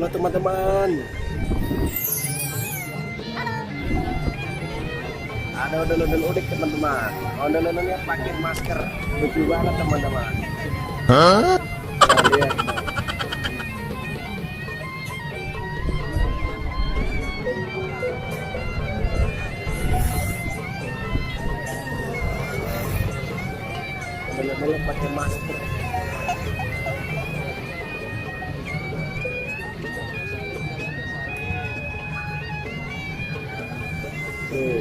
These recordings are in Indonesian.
Halo teman-teman. Ada ondel-ondel unik teman-teman. Ondel-ondelnya pakai masker. Lucu banget teman-teman. Hah? Lihat. Ondel-ondelnya pakai masker. Tuh.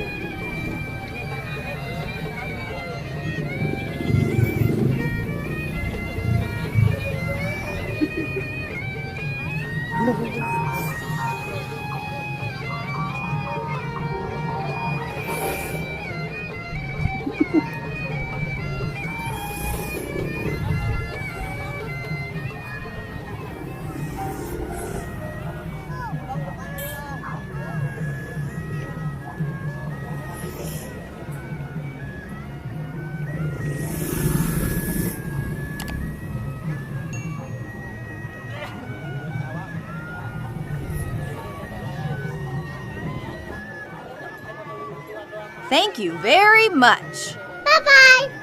Thank you very much. Bye-bye.